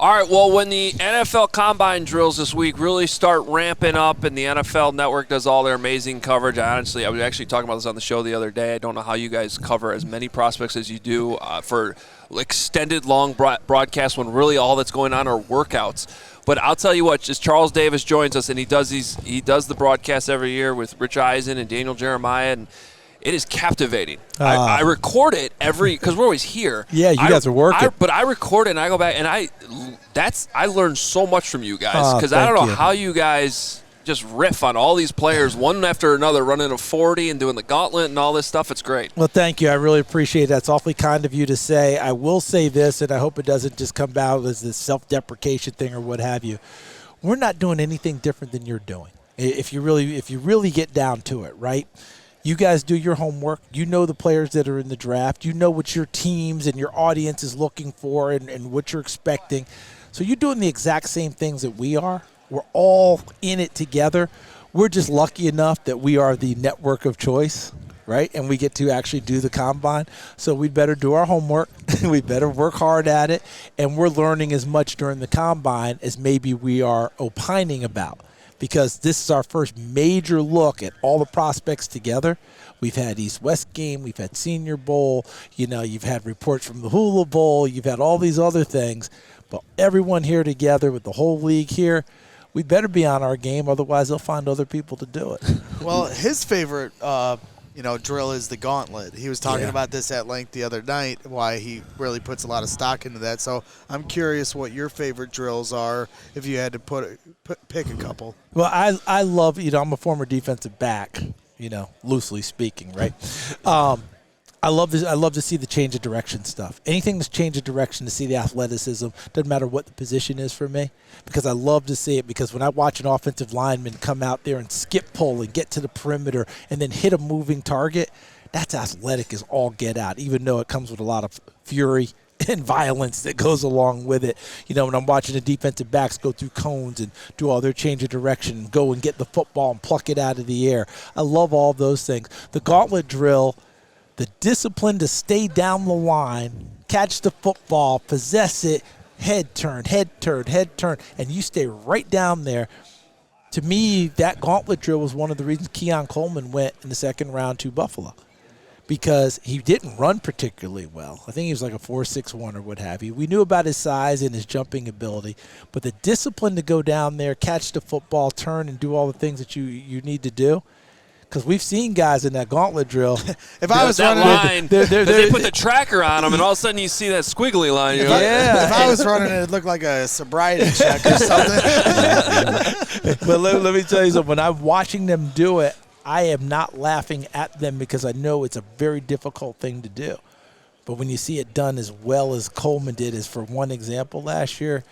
All right, well, when the NFL Combine drills this week really start ramping up and the NFL Network does all their amazing coverage, I was actually talking about this on the show the other day. I don't know how you guys cover as many prospects as you do for extended, long broadcasts when really all that's going on are workouts. But I'll tell you what, just Charles Davis joins us, and he does the broadcast every year with Rich Eisen and Daniel Jeremiah, and it is captivating. I record it because we're always here. Yeah, you guys are working. But I record it and I go back and I learned so much from you guys because I don't know how you guys just riff on all these players one after another, running a 40 and doing the gauntlet and all this stuff. It's great. Well, thank you. I really appreciate it. That's awfully kind of you to say. I will say this, and I hope it doesn't just come out as this self-deprecation thing or what have you. We're not doing anything different than you're doing. If you really get down to it, right? You guys do your homework. You know the players that are in the draft. You know what your teams and your audience is looking for and what you're expecting. So you're doing the exact same things that we are. We're all in it together. We're just lucky enough that we are the network of choice, right? And we get to actually do the combine. So we better do our homework. We better work hard at it. And we're learning as much during the combine as maybe we are opining about, because this is our first major look at all the prospects together. We've had East-West game. We've had Senior Bowl. You've had reports from the Hula Bowl. You've had all these other things. But everyone here together with the whole league here, we better be on our game. Otherwise, they'll find other people to do it. Well, his favorite drill is the gauntlet. He was talking about this at length the other night, why he really puts a lot of stock into that. So I'm curious what your favorite drills are if you had to pick a couple. Well, I love, I'm a former defensive back, loosely speaking, right? I love this. I love to see the change of direction stuff. Anything that's change of direction, to see the athleticism, doesn't matter what the position is for me, because I love to see it. Because when I watch an offensive lineman come out there and skip pull and get to the perimeter and then hit a moving target, that's athletic as all get out, even though it comes with a lot of fury and violence that goes along with it. When I'm watching the defensive backs go through cones and do all their change of direction and go and get the football and pluck it out of the air. I love all those things. The gauntlet drill, the discipline to stay down the line, catch the football, possess it, head turn, and you stay right down there. To me, that gauntlet drill was one of the reasons Keon Coleman went in the second round to Buffalo, because he didn't run particularly well. I think he was like a 4.61 or what have you. We knew about his size and his jumping ability, but the discipline to go down there, catch the football, turn, and do all the things that you need to do. Because we've seen guys in that gauntlet drill. If I was running line, they put the tracker on them, and all of a sudden you see that squiggly line. If I was running it, it'd look like a sobriety check or something. But let me tell you something. When I'm watching them do it, I am not laughing at them because I know it's a very difficult thing to do. But when you see it done as well as Coleman did, as for one example last year,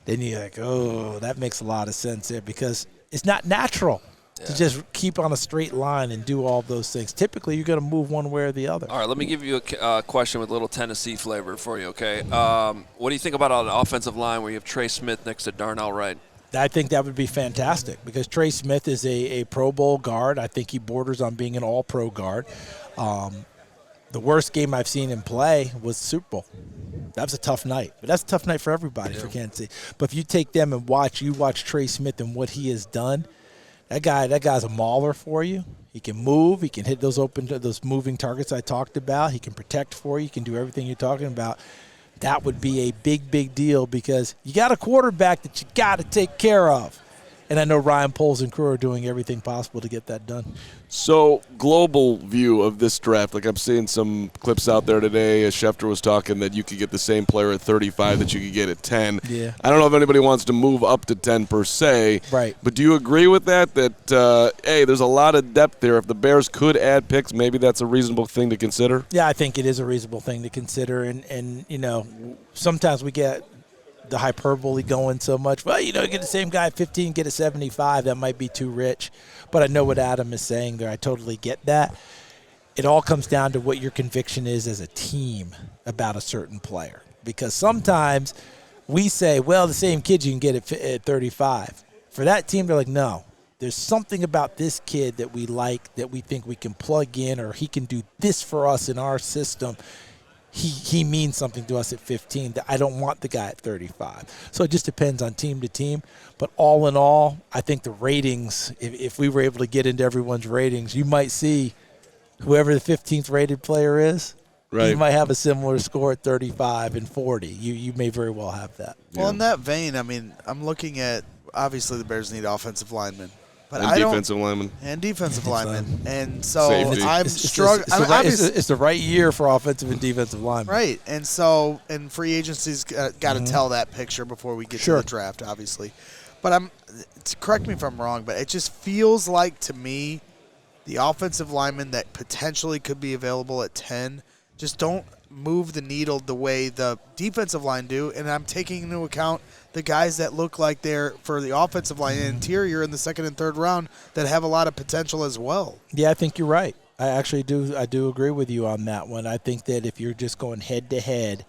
then you're like, oh, that makes a lot of sense there, because it's not natural to just keep on a straight line and do all those things. Typically, you're going to move one way or the other. All right, let me give you a question with a little Tennessee flavor for you, okay? What do you think about an offensive line where you have Trey Smith next to Darnell Wright? I think that would be fantastic, because Trey Smith is a Pro Bowl guard. I think he borders on being an all-pro guard. The worst game I've seen him play was the Super Bowl. That was a tough night. But that's a tough night for everybody for Kansas City. But if you take them and watch Trey Smith and what he has done, that guy's a mauler for you. He can move. He can hit those moving targets I talked about. He can protect for you. He can do everything you're talking about. That would be a big, big deal, because you got a quarterback that you got to take care of. And I know Ryan Poles and crew are doing everything possible to get that done. So, global view of this draft, like I'm seeing some clips out there today, as Schefter was talking, that you could get the same player at 35 that you could get at 10. Yeah. I don't know if anybody wants to move up to 10 per se. Right. But do you agree with that, hey, there's a lot of depth there. If the Bears could add picks, maybe that's a reasonable thing to consider? Yeah, I think it is a reasonable thing to consider. And sometimes we get the hyperbole going so much. Well, get the same guy at 15, get a 75. That might be too rich. But I know what Adam is saying there. I totally get that. It all comes down to what your conviction is as a team about a certain player. Because sometimes we say, well, the same kid you can get at 35. For that team, they're like, no. There's something about this kid that we like, that we think we can plug in, or he can do this for us in our system. he means something to us at 15 that I don't want the guy at 35. So it just depends on team to team. But all in all, I think the ratings, if we were able to get into everyone's ratings, you might see whoever the 15th rated player is, Right. you might have a similar score at 35 and 40. You may very well have that. Well, in that vein, I mean, I'm looking at, obviously the Bears need offensive linemen. But And defensive linemen. And defensive linemen. And so Safety. I'm struggling. It's the right year for offensive and defensive linemen. Right. And so, and free agency's got to tell that picture before we get to the draft, obviously. But correct me if I'm wrong, but it just feels like to me the offensive linemen that potentially could be available at 10 just don't move the needle the way the defensive line do. And I'm taking into account the guys that look like they're for the offensive line and interior in the second and third round that have a lot of potential as well. Yeah, I think you're right. I actually do. I do agree with you on that one. I think that if you're just going head to head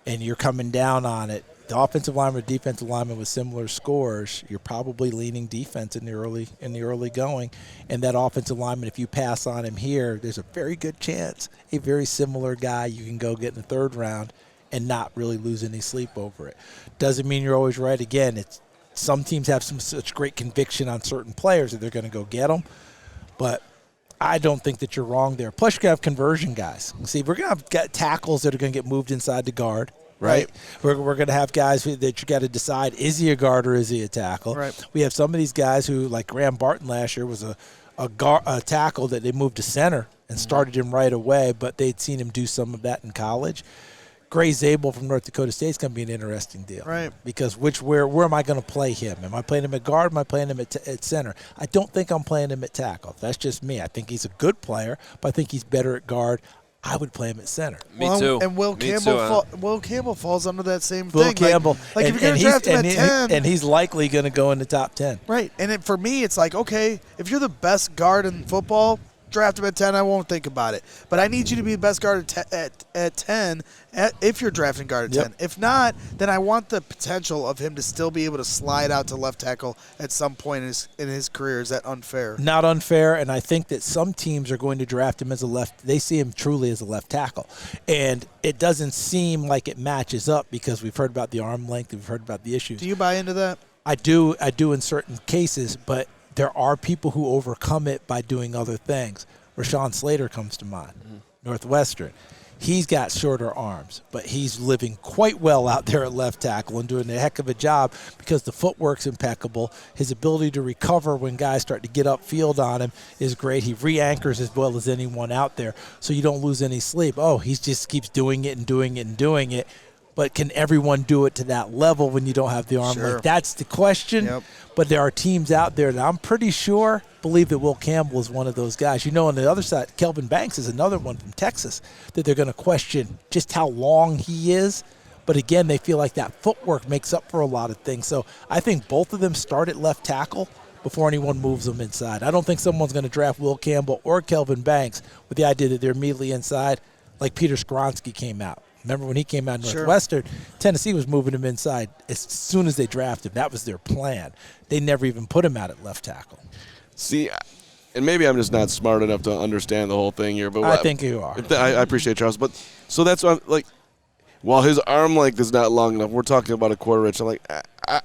and you're coming down on it, the offensive lineman or defensive lineman with similar scores, you're probably leaning defense in the early going. And that offensive lineman, if you pass on him here, there's a very good chance a very similar guy you can go get in the third round and not really lose any sleep over it. Doesn't mean you're always right. Again, some teams have such great conviction on certain players that they're going to go get them. But I don't think that you're wrong there. Plus, you're going to have conversion guys. See, we're going to have tackles that are going to get moved inside the guard. Right. We're going to have guys that you got to decide, is he a guard or is he a tackle? Right. We have some of these guys who, like Graham Barton last year, was a tackle that they moved to center and started him right away, but they'd seen him do some of that in college. Gray Zabel from North Dakota State is going to be an interesting deal. Right. Because where am I going to play him? Am I playing him at guard? Am I playing him at center? I don't think I'm playing him at tackle. That's just me. I think he's a good player, but I think he's better at guard. I would play him at center. Me too. And Will Campbell falls under that same Will thing. Campbell. Like if you're going to draft him at 10. And he's likely going to go in the top 10. Right. And for me, it's like, okay, if you're the best guard in football, draft him at 10, I won't think about it. But I need you to be the best guard at 10 if you're drafting guard at 10. If not, then I want the potential of him to still be able to slide out to left tackle at some point in his career. Is that unfair? Not unfair, and I think that some teams are going to draft him as a left. They see him truly as a left tackle. And it doesn't seem like it matches up because we've heard about the arm length, we've heard about the issues. Do you buy into that? I do in certain cases, but there are people who overcome it by doing other things. Rashawn Slater comes to mind, Northwestern. He's got shorter arms, but he's living quite well out there at left tackle and doing a heck of a job because the footwork's impeccable. His ability to recover when guys start to get upfield on him is great. He re-anchors as well as anyone out there, so you don't lose any sleep. Oh, he just keeps doing it and doing it and doing it. But can everyone do it to that level when you don't have the arm length? That's the question. Yep. But there are teams out there that I'm pretty sure believe that Will Campbell is one of those guys. You know, on the other side, Kelvin Banks is another one from Texas that they're going to question just how long he is. But again, they feel like that footwork makes up for a lot of things. So I think both of them start at left tackle before anyone moves them inside. I don't think someone's going to draft Will Campbell or Kelvin Banks with the idea that they're immediately inside like Peter Skronsky came out. Remember when he came out of Northwestern, Tennessee was moving him inside as soon as they drafted him. That was their plan. They never even put him out at left tackle. See, and maybe I'm just not smart enough to understand the whole thing here. But I think you are. I appreciate Charles. But so that's why, while his arm length is not long enough, we're talking about a quarter inch. I'm like,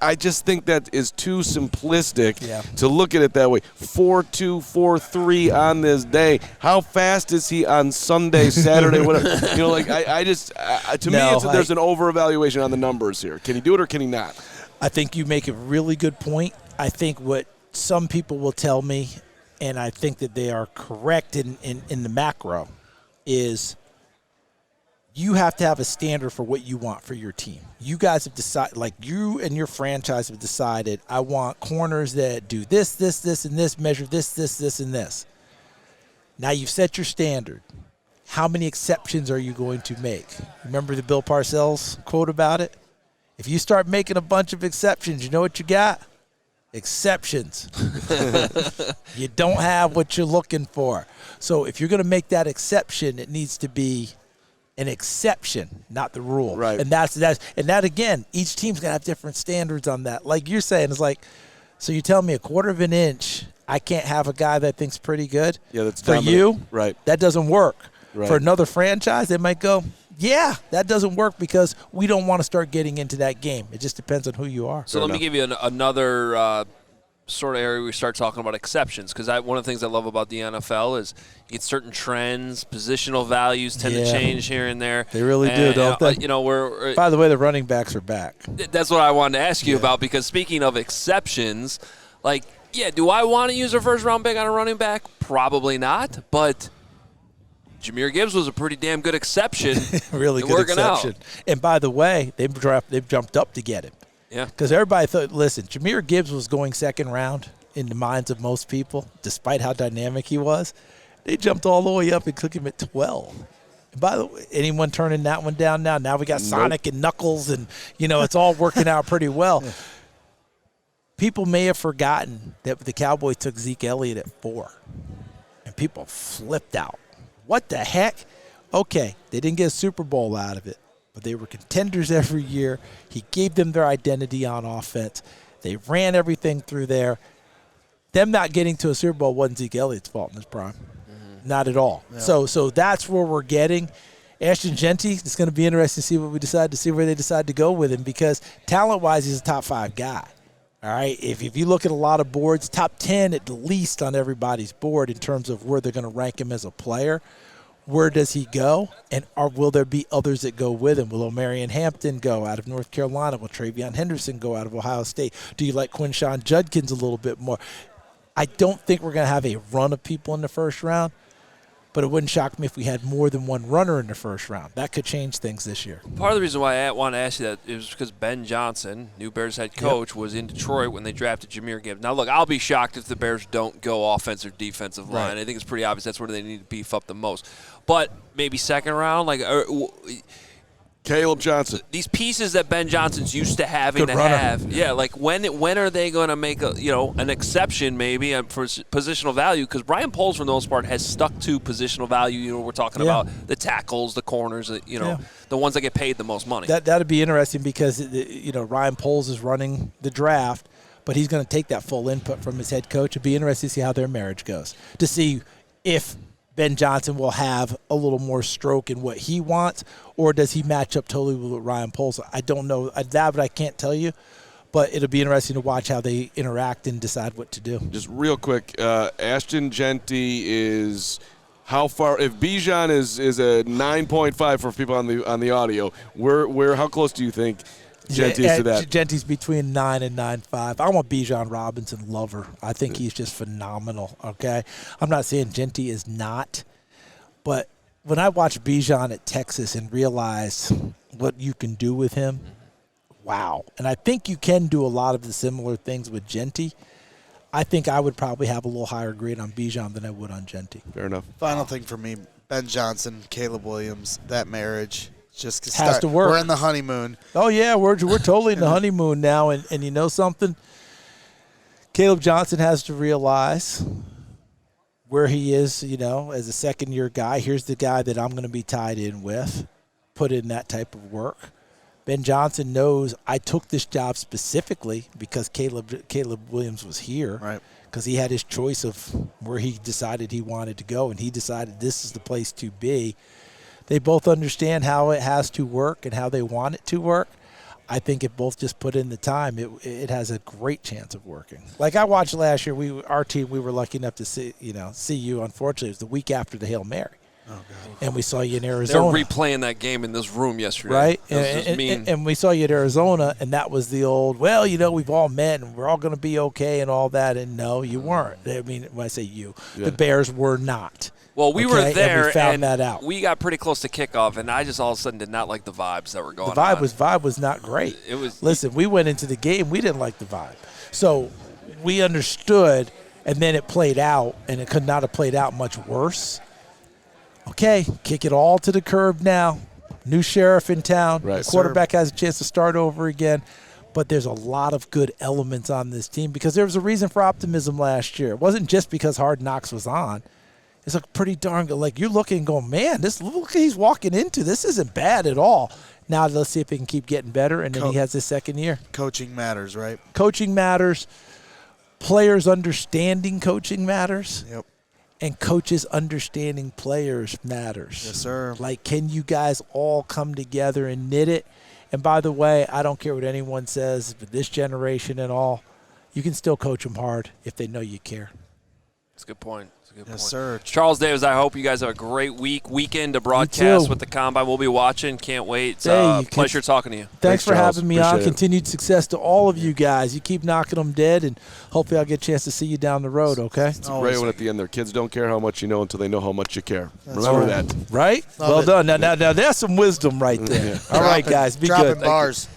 I just think that is too simplistic to look at it that way. 4.2, 4.3 on this day. How fast is he on Sunday, Saturday, whatever? There's an over-evaluation on the numbers here. Can he do it or can he not? I think you make a really good point. I think what some people will tell me, and I think that they are correct in the macro, is you have to have a standard for what you want for your team. You guys have decided, like you and your franchise have decided, I want corners that do this, this, this, and this, measure this, this, this, and this. Now you've set your standard. How many exceptions are you going to make? Remember the Bill Parcells quote about it? If you start making a bunch of exceptions, you know what you got? Exceptions. You don't have what you're looking for. So if you're going to make that exception, it needs to be an exception, not the rule. Right. And that again, each team's gonna have different standards on that. Like you're saying, it's like, so you tell me a quarter of an inch, I can't have a guy that thinks pretty good. Yeah, that's for dominant. You. Right. That doesn't work. Right. For another franchise, they might go, Yeah, that doesn't work because we don't want to start getting into that game. It just depends on who you are. So let me give you another sort of area we start talking about exceptions, because one of the things I love about the NFL is you get certain trends, positional values tend to change here and there. They really do, don't they? We're by the way, the running backs are back. That's what I wanted to ask you about, because speaking of exceptions, do I want to use a first-round pick on a running back? Probably not, but Jahmyr Gibbs was a pretty damn good exception. Really good exception. Out. And by the way, they've jumped up to get him. Yeah. Because everybody thought, listen, Jahmyr Gibbs was going second round in the minds of most people, despite how dynamic he was. They jumped all the way up and took him at 12. And by the way, anyone turning that one down now? Now we got Sonic and Knuckles, and, it's all working out pretty well. People may have forgotten that the Cowboys took Zeke Elliott at 4, and people flipped out. What the heck? Okay, they didn't get a Super Bowl out of it, but they were contenders every year. He gave them their identity on offense. They ran everything through there. Them not getting to a Super Bowl wasn't Zeke Elliott's fault in his prime. Mm-hmm. Not at all. Yeah. So that's where we're getting. Ashton Jeanty, it's going to be interesting to see what we decide to see where they decide to go with him, because talent-wise, he's a top 5 guy. All right, if you look at a lot of boards, top 10 at least on everybody's board in terms of where they're going to rank him as a player. Where does he go? And will there be others that go with him? Will Omarion Hampton go out of North Carolina? Will Travion Henderson go out of Ohio State? Do you like Quinshon Judkins a little bit more? I don't think we're going to have a run of people in the first round, but it wouldn't shock me if we had more than one runner in the first round. That could change things this year. Part of the reason why I want to ask you that is because Ben Johnson, new Bears head coach, was in Detroit when they drafted Jahmyr Gibbs. Now, look, I'll be shocked if the Bears don't go offensive or defensive line. I think it's pretty obvious that's where they need to beef up the most. But maybe second round, Caleb Johnson. These pieces that Ben Johnson's used to having have. Yeah, when are they going to make an exception maybe for positional value? Because Brian Poles, for the most part, has stuck to positional value. We're talking about the tackles, the corners, the ones that get paid the most money. That'd be interesting because Ryan Poles is running the draft, but he's going to take that full input from his head coach. It'd be interesting to see how their marriage goes, to see if Ben Johnson will have a little more stroke in what he wants, or does he match up totally with Ryan Poles? I don't know that, but I can't tell you. But it'll be interesting to watch how they interact and decide what to do. Just real quick, Ashton Jeanty is how far? If Bijan is a 9.5 for people on the audio, where how close do you think Jeanty is to that? Jeanty's between 9 and 9.5. I'm a Bijan Robinson lover. I think he's just phenomenal, okay? I'm not saying Jeanty is not, but when I watch Bijan at Texas and realize what you can do with him, wow. And I think you can do a lot of the similar things with Jeanty. I think I would probably have a little higher grade on Bijan than I would on Jeanty. Fair enough. Final thing for me, Ben Johnson, Caleb Williams, that marriage just has to work. We're in the honeymoon. Oh, yeah, we're totally in the honeymoon now. And you know something? Caleb Johnson has to realize where he is, as a second-year guy. Here's the guy that I'm going to be tied in with. Put in that type of work. Ben Johnson knows I took this job specifically because Caleb Williams was here. Right. Because he had his choice of where he decided he wanted to go, and he decided this is the place to be. They both understand how it has to work and how they want it to work. I think if both just put in the time, it has a great chance of working. Like I watched last year, our team, we were lucky enough to see you. Unfortunately, it was the week after the Hail Mary. Oh, God. And we saw you in Arizona. They're replaying that game in this room yesterday. Right? And we saw you at Arizona, and that was the old, we've all met, and we're all going to be okay and all that. And no, you weren't. I mean, when I say you, the Bears were not. Well, we were there, and we found that out. We got pretty close to kickoff, and I just all of a sudden did not like the vibes that were going on. The vibe was not great. Listen, we went into the game, we didn't like the vibe. So we understood, and then it played out, and it could not have played out much worse. Okay, kick it all to the curb now. New sheriff in town. Right, the quarterback has a chance to start over again. But there's a lot of good elements on this team because there was a reason for optimism last year. It wasn't just because Hard Knocks was on. It's pretty darn good. Like, you're looking and going, man, look what he's walking into. This isn't bad at all. Now let's see if he can keep getting better, and then he has his second year. Coaching matters, right? Coaching matters. Players understanding coaching matters. Yep. And coaches understanding players matters. Yes, sir. Like, can you guys all come together and knit it? And by the way, I don't care what anyone says, but this generation and all, you can still coach them hard if they know you care. That's a good point. Yes, sir. Charles Davis, I hope you guys have a great weekend to broadcast with the Combine. We'll be watching. Can't wait. It's a pleasure talking to you. Thanks for Charles. having me Appreciate on. it. Continued success to all of you guys. You keep knocking them dead, and hopefully I'll get a chance to see you down the road, okay? It's a great one at the end there. Kids don't care how much you know until they know how much you care. That's Remember right. that. Right? Love well it. done. Now, there's some wisdom right there. All right, guys. Be Dropping good. bars.